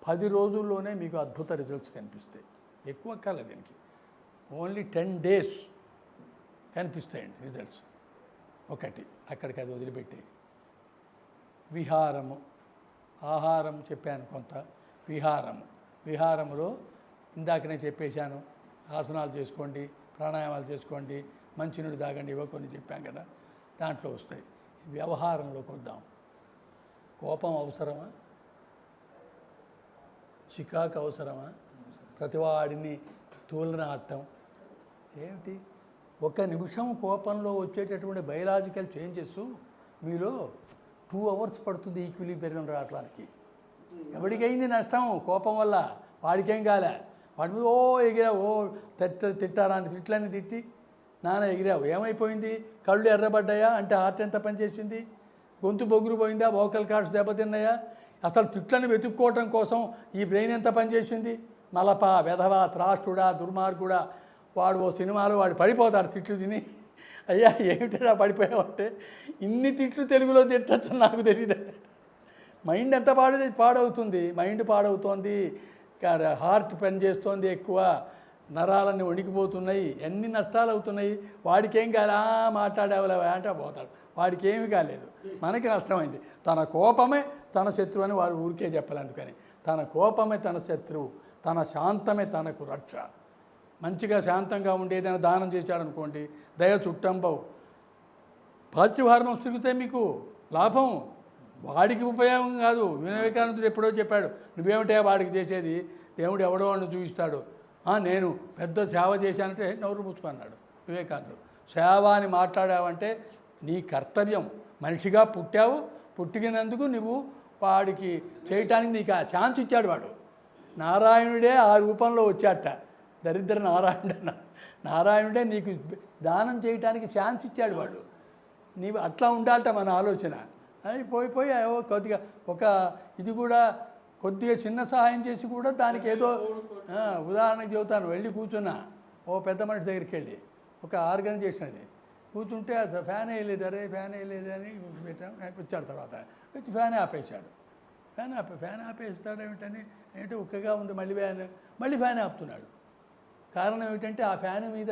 10 రోజుల్లోనే మీకు అద్భుత రిజల్ట్స్ కనిపిస్తాయి. ఎక్కువ కాలం దీనికి ఓన్లీ 10 days కనిపిస్తాయండి రిజల్ట్స్. ఒకటి అక్కడికి అది వదిలిపెట్టి విహారము, ఆహారం చెప్పాను కొంత, విహారములో ఇందాకనే చెప్పేశాను. ఆసనాలు చేసుకోండి, ప్రాణాయామాలు చేసుకోండి, మంచినీళ్ళు తాగండి, ఇవో కొన్ని చెప్పాం కదా, దాంట్లో వస్తాయి. వ్యవహారంలోకి వద్దాం. కోపం అవసరమా? చికాకు అవసరమా? ప్రతివాడిని తూలన ఆడటం ఏమిటి? 1 నిమిషం కోపంలో వచ్చేటటువంటి బయలాజికల్ చేంజెస్ మీలో 2 hours పడుతుంది ఈక్విలిబ్రియం రావడానికి. ఎవరికైంది నష్టం కోపం వల్ల? వాడికేం కాలే, వాడి మీద ఎగిరావు, తిట్టారా అని తిట్లని తిట్టి నాన్న ఎగిరావు, ఏమైపోయింది? కళ్ళు ఎర్రబడ్డాయా అంటే హార్ట్ ఎంత పనిచేసింది? గొంతు బొగురు పోయిందా? వోకల్ కార్డ్స్ దెబ్బతిన్నాయా? అసలు తిట్లను వెతుక్కోవటం కోసం ఈ బ్రెయిన్ ఎంత పనిచేసింది? మలప, వెధవ, త్రాష్టుడా, దుర్మార్గుడా, వాడు ఓ సినిమాలో వాడు పడిపోతాడు తిట్లు తిని. అయ్యా ఏమిటా పడిపోయావు అంటే, ఇన్ని తిట్లు తెలుగులో తిట్టచ్చు నాకు తెలియదు. మైండ్ ఎంత పాడవుతుంది, మైండ్ పాడవుతోంది, హార్ట్ పని చేస్తోంది ఎక్కువ, నరాలన్నీ వణికిపోతున్నాయి, ఎన్ని నష్టాలు అవుతున్నాయి. వాడికి ఏం కాలే, మాట్లాడేవలేవా అంటే పోతాడు, వాడికి ఏమి కాలేదు, మనకి నష్టమైంది. తన కోపమే తన శత్రువు అని వాడు ఊరికే చెప్పాలి. అందుకని తన కోపమే తన శత్రువు, తన శాంతమే తనకు రక్ష. మంచిగా శాంతంగా ఉండేదైనా దానం చేశాడనుకోండి, దయ చుట్టంబవు, పాజిటివ్ హార్మోన్స్ తిరిగితే మీకు లాభం, వాడికి ఉపయోగం కాదు. వివేకానందుడు ఎప్పుడో చెప్పాడు, నువ్వేమిటే వాడికి చేసేది, దేవుడు ఎవడో అని చూపిస్తాడు. నేను పెద్ద సేవ చేశానంటే నోరు మూసుకున్నాడు వివేకానందుడు. సేవ అని మాట్లాడావంటే నీ కర్తవ్యం, మనిషిగా పుట్టావు, పుట్టినందుకు నువ్వు వాడికి చేయటానికి నీకు ఆ ఛాన్స్ ఇచ్చాడు వాడు. నారాయణుడే ఆ రూపంలో వచ్చాట, దరిద్ర నారాయణుడు అన్నాడు. నారాయణుడే నీకు దానం చేయటానికి ఛాన్స్ ఇచ్చాడు వాడు. నీవు అట్లా ఉండాలట మన ఆలోచన. అది పోయి కొద్దిగా ఒక ఇది కూడా కొద్దిగా చిన్న సహాయం చేసి కూడా దానికి ఏదో ఉదాహరణకు చెబుతాను. వెళ్ళి కూర్చున్నా ఓ పెద్ద మనిషి దగ్గరికి వెళ్ళి, ఒక ఆర్గనైజేషన్ అది కూర్చుంటే అది ఫ్యాన్ వేయలేదు, అరే ఫ్యాన్ వేయలేదు అని పెట్టాం. వచ్చాడు తర్వాత వచ్చి ఫ్యాన్ ఆపేశాడు. ఫ్యాన్ ఆపేస్తాడు ఏమిటని, ఏంటంటే ఉక్కగా ఉంది, మళ్ళీ ఫ్యాన్ ఆపుతున్నాడు. కారణం ఏమిటంటే ఆ ఫ్యాన్ మీద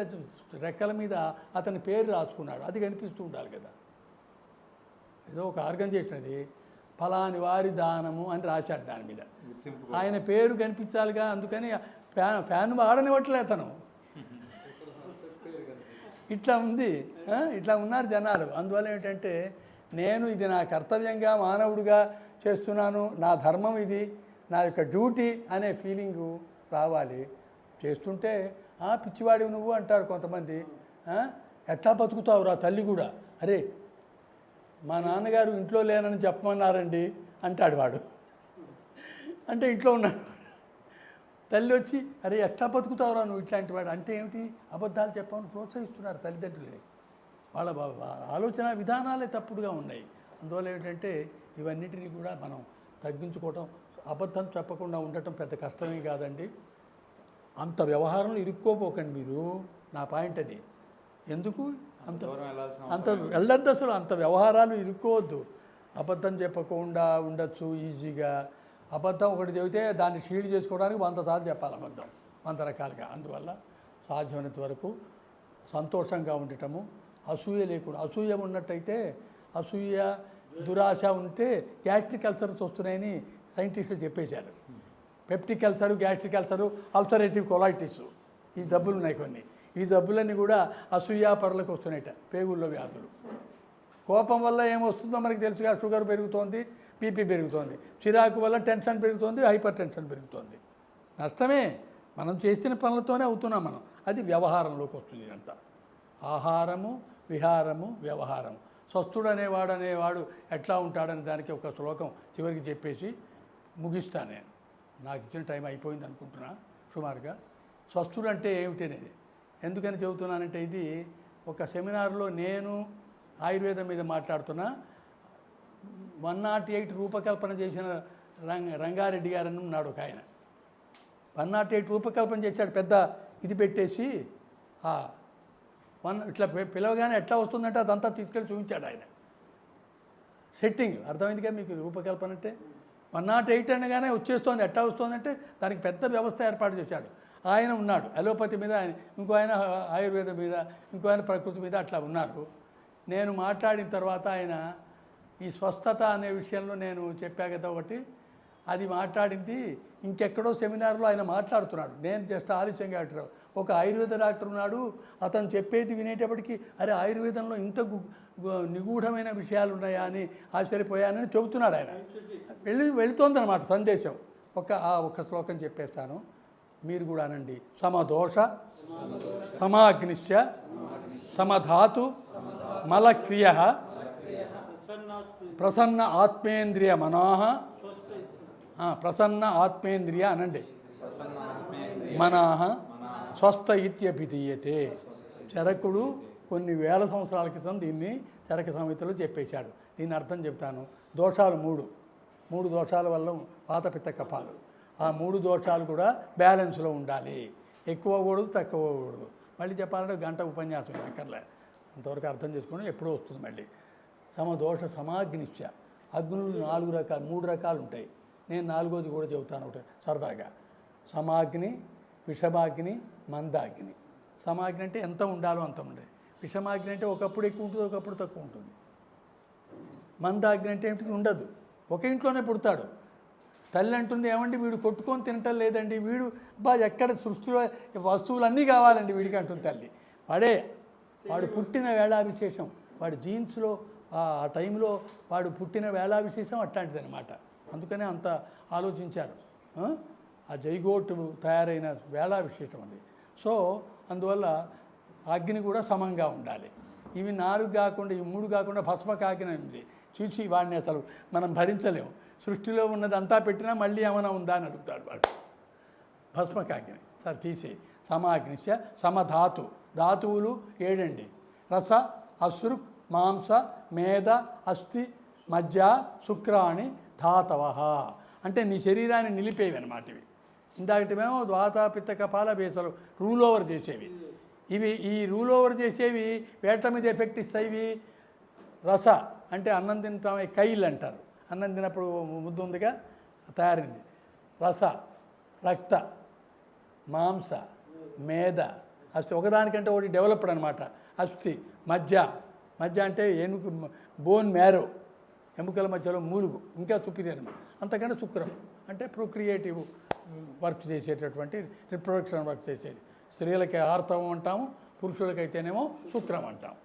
రెక్కల మీద అతని పేరు రాసుకున్నాడు, అది కనిపిస్తూ ఉండాలి కదా. ఏదో ఒక ఆర్గనైజేషన్ అది, ఫలాని వారి దానము అని రాశాడు దాని మీద, ఆయన పేరు కనిపించాలిగా. అందుకని ఫ్యాన్ వాడనివ్వట్లే అతను. ఇట్లా ఉంది, ఇట్లా ఉన్నారు జనాలు. అందువల్ల ఏంటంటే నేను ఇది నా కర్తవ్యంగా మానవుడిగా చేస్తున్నాను, నా ధర్మం ఇది, నా యొక్క డ్యూటీ అనే ఫీలింగు రావాలి. చేస్తుంటే పిచ్చివాడివి నువ్వు అంటారు కొంతమంది. ఎట్లా బతుకుతావురా తల్లి కూడా, అరే మా నాన్నగారు ఇంట్లో లేనని చెప్పమన్నారండి అంటాడు వాడు. అంటే ఇంట్లో ఉన్నాడు. తల్లి వచ్చి అరే ఎట్లా బతుకుతావురా నువ్వు ఇట్లాంటి వాడు అంటే ఏమిటి, అబద్ధాలు చెప్పమని ప్రోత్సహిస్తున్నారు తల్లిదండ్రులే. వాళ్ళ ఆలోచన విధానాలే తప్పుడుగా ఉన్నాయి. అందువల్ల ఏంటంటే ఇవన్నిటినీ కూడా మనం తగ్గించుకోవటం, అబద్ధం చెప్పకుండా ఉండటం పెద్ద కష్టమే కాదండి. అంత వ్యవహారంలో ఇరుక్కోపోకండి మీరు, నా పాయింట్ అది. ఎందుకు అంత వెళ్ళద్దు, అసలు అంత వ్యవహారాలు ఇరుక్కోవద్దు. అబద్ధం చెప్పకుండా ఉండొచ్చు ఈజీగా. అబద్ధం ఒకటి చెబితే దాన్ని షీల్డ్ చేసుకోవడానికి 100 సార్లు చెప్పాలి అబద్ధం, 100 రకాలుగా. అందువల్ల సాధ్యమైనంత వరకు సంతోషంగా ఉండటము, అసూయ లేకుండా. అసూయ ఉన్నట్టయితే, అసూయ దురాశ ఉంటే గ్యాస్ట్రిక్ అల్సర్స్ వస్తున్నాయని సైంటిస్టులు చెప్పేశారు. Peptic ulcer, gastric ulcer, ulcerative colitis, ఈ జబ్బులు ఉన్నాయి కొన్ని. ఈ జబ్బులన్నీ కూడా అసూయాపరులకు వస్తున్నాయట, పేగుల్లో వ్యాధులు. కోపం వల్ల ఏమొస్తుందో మనకి తెలుసుగా, షుగర్ పెరుగుతోంది, బీపీ పెరుగుతోంది. చిరాకు వల్ల టెన్షన్ పెరుగుతోంది, హైపర్ టెన్షన్ పెరుగుతోంది. నష్టమే, మనం చేసిన పనులతోనే అవుతున్నాం మనం. అది వ్యవహారంలోకి వస్తుంది ఇదంతా. ఆహారము, విహారము, వ్యవహారము. స్వస్థుడు అనేవాడు ఎట్లా ఉంటాడని దానికి ఒక శ్లోకం చివరికి చెప్పేసి ముగిస్తాను నేను. నాకు ఇచ్చిన టైం అయిపోయింది అనుకుంటున్నా సుమారుగా. స్వస్థుడు అంటే ఏమిటనేది ఎందుకని చెబుతున్నానంటే, ఇది ఒక సెమినార్లో నేను ఆయుర్వేదం మీద మాట్లాడుతున్నా 108 రూపకల్పన చేసిన రంగారెడ్డి గారని ఉన్నాడు ఒక ఆయన. 108 రూపకల్పన చేశాడు, పెద్ద ఇది పెట్టేసి ఇట్లా పిలవగానే ఎట్లా వస్తుందంటే అదంతా తీసుకెళ్ళి చూపించాడు ఆయన. సెట్టింగ్ అర్థమైంది కదా మీకు. రూపకల్పన అంటే 108 అనగానే వచ్చేస్తోంది, ఎట్లా వస్తుందంటే దానికి పెద్ద వ్యవస్థ ఏర్పాటు చేశాడు. ఆయన ఉన్నాడు అలోపతి మీద, ఆయన ఇంకో ఆయన ఆయుర్వేదం మీద, ఇంకో ఆయన ప్రకృతి మీద అట్లా ఉన్నారు. నేను మాట్లాడిన తర్వాత ఆయన ఈ స్వస్థత అనే విషయంలో నేను చెప్పా కదా ఒకటి, అది మాట్లాడింది ఇంకెక్కడో సెమినార్లో ఆయన మాట్లాడుతున్నాడు. నేను జస్ట్ ఆలస్యంగా అంటున్నాను. ఒక ఆయుర్వేద డాక్టర్ ఉన్నాడు, అతను చెప్పేది వినేటప్పటికీ అరే ఆయుర్వేదంలో ఇంత నిగూఢమైన విషయాలు ఉన్నాయా అని ఆశ్చర్యపోయానని చెబుతున్నాడు ఆయన. వెళుతోందన్నమాట సందేశం. ఒక శ్లోకం చెప్పేస్తాను, మీరు కూడా అనండి. సమదోష సమాగ్నిశ్చ సమధాతు మలక్రియ ప్రసన్న ఆత్మేంద్రియ మనోహ. ప్రసన్న ఆత్మేంద్రియ అనండి. మనాహ స్వస్థ ఇత్యభిధీయతే. చరకుడు కొన్ని వేల సంవత్సరాల క్రితం దీన్ని చరక సంహితలో చెప్పేశాడు. దీని అర్థం చెప్తాను. దోషాలు మూడు దోషాల వల్ల వాతపిత్త కఫాలు. ఆ 3 దోషాలు కూడా బ్యాలెన్స్లో ఉండాలి. ఎక్కువ కూడదు, తక్కువ కూడదు. మళ్ళీ చెప్పాలంటే గంట ఉపన్యాసం అక్కర్లే, అంతవరకు అర్థం చేసుకుని ఎప్పుడూ వస్తుంది మళ్ళీ. సమదోష సమాగ్నిశ్చ. అగ్నులు 3 రకాలు ఉంటాయి. నేను 4వది కూడా చెబుతాను ఒకటి సరదాగా. సమాగ్ని, విషమాగ్ని, మందాగ్ని. సమాగ్ని అంటే ఎంత ఉండాలో అంత ఉండేది. విషమాగ్ని అంటే ఒకప్పుడు ఎక్కువ ఉంటుంది, ఒకప్పుడు తక్కువ ఉంటుంది. మందాగ్ని అంటే ఏమిటి, ఉండదు. ఒక ఇంట్లోనే పుడతాడు. తల్లి అంటుంది ఏమండి వీడు కొట్టుకొని తినటం లేదండి, వీడు ఎక్కడ సృష్టిలో వస్తువులన్నీ కావాలండి వీడికి అంటుంది తల్లి. వాడు పుట్టిన వేళావిశేషం, వాడి జీన్స్లో ఆ టైంలో వాడు పుట్టిన వేళావిశేషం అట్లాంటిది అనమాట. అందుకనే అంత ఆలోచించారు. ఆ జైగోటు తయారైన వేళావిశేషం అది. సో అందువల్ల అగ్ని కూడా సమంగా ఉండాలి. ఇవి 4 కాకుండా, ఈ 3 కాకుండా భస్మ కాకిన ఉంది. చూసి వాడిని అసలు మనం భరించలేము. సృష్టిలో ఉన్నదంతా పెట్టినా మళ్ళీ ఏమైనా ఉందా అని అడుగుతాడు వాడు. భస్మ కాకిని సార్ తీసి. సమాగ్నిశ్చ సమధాతు. ధాతువులు 7 అండి. రస, అశ్రు, మాంస, మేధ, అస్థి, మజ్జ, శుక్రాణి, ధాతవ. అంటే నీ శరీరాన్ని నిలిపేవి అన్నమాట ఇవి. ఇందాకటేమో వాత పిత్త కపాల బేసలు రూల్ ఓవర్ చేసేవి. ఈ రూల్ ఓవర్ చేసేవి వేట మీద ఎఫెక్ట్ ఇస్తాయి. రస అంటే అన్నం తింటామే, కైల్ అంటారు. అన్నం తిన్నప్పుడు ముద్ద ఉందిగా తయారైంది. రస, రక్త, మాంస, మేధ, అస్థి. ఒకదానికంటే ఒకటి డెవలప్డ్ అనమాట. అస్థి, మజ్జ అంటే బోన్ మ్యారో, ఎముకల మధ్యలో మూలుగు, ఇంకా సుపీరియర్. అంతకంటే శుక్రం అంటే ప్రొక్రియేటివ్ వర్క్ చేసేటటువంటి రిప్రొడక్షన్ వర్క్ చేసేది. స్త్రీలకి ఆర్తవం అంటాము, పురుషులకైతేనేమో శుక్రం అంటాం.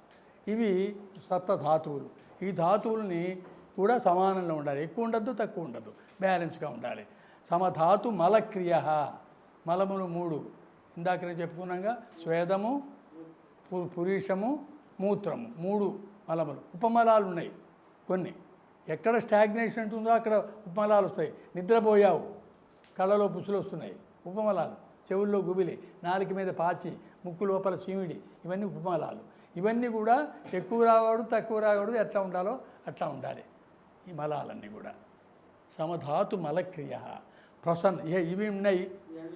ఇవి సప్తధాతువులు. ఈ ధాతువుల్ని కూడా సమానంలో ఉండాలి. ఎక్కువ ఉండద్దు, తక్కువ ఉండద్దు, బ్యాలెన్స్గా ఉండాలి. సమధాతు మలక్రియ. మలములు 3 ఇందాకనే చెప్పుకున్నాగా. స్వేదము, పురీషము, మూత్రము 3 మలములు. ఉపమలాలు ఉన్నాయి కొన్ని. ఎక్కడ స్టాగ్నేషన్ ఉంటుందో అక్కడ ఉపమలాలు వస్తాయి. నిద్రపోయావు, కళ్ళలో పుసులు వస్తున్నాయి, ఉపమలాలు. చెవుల్లో గుబిలి, నాలుక మీద పాచి, ముక్కు లోపల చీమిడి, ఇవన్నీ ఉపమలాలు. ఇవన్నీ కూడా ఎక్కువ రాకూడదు, తక్కువ రాకూడదు, ఎట్లా ఉండాలో అట్లా ఉండాలి ఈ మలాలన్నీ కూడా. సమధాతు మలక్రియ. ప్రసన్న. ఇవి ఉన్నాయి,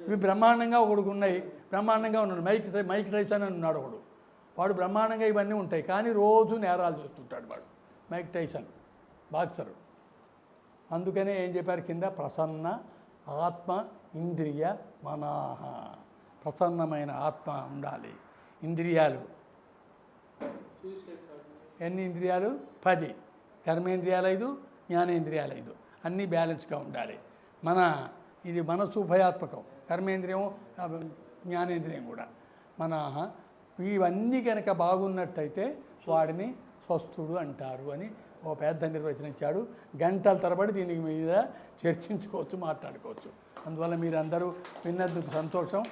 ఇవి బ్రహ్మాండంగా ఒకడికి ఉన్నాయి. బ్రహ్మాండంగా ఉన్నాడు మైక్ టైసన్ అని ఉన్నాడు ఒకడు. వాడు బ్రహ్మాండంగా ఇవన్నీ ఉంటాయి, కానీ రోజు నేరాలు చేస్తుంటాడు వాడు. Mike Tyson boxer. అందుకనే ఏం చెప్పారు కింద, ప్రసన్న ఆత్మ ఇంద్రియ మనాహ. ప్రసన్నమైన ఆత్మ ఉండాలి. ఇంద్రియాలు ఎన్ని ఇంద్రియాలు? 10. కర్మేంద్రియాలు 5, జ్ఞానేంద్రియాలు 5. అన్నీ బ్యాలెన్స్గా ఉండాలి. ఇది మనసు ఉభయాత్మకం. కర్మేంద్రియం, జ్ఞానేంద్రియం కూడా. ఇవన్నీ కనుక బాగున్నట్టయితే వాడిని స్వస్థుడు అంటారు అని ఓ పెద్ద నిర్వచనం ఇచ్చాడు. గంటల తరబడి దీని మీద చర్చించుకోవచ్చు, మాట్లాడుకోవచ్చు. అందువల్ల మీరందరూ విన్నందుకు సంతోషం.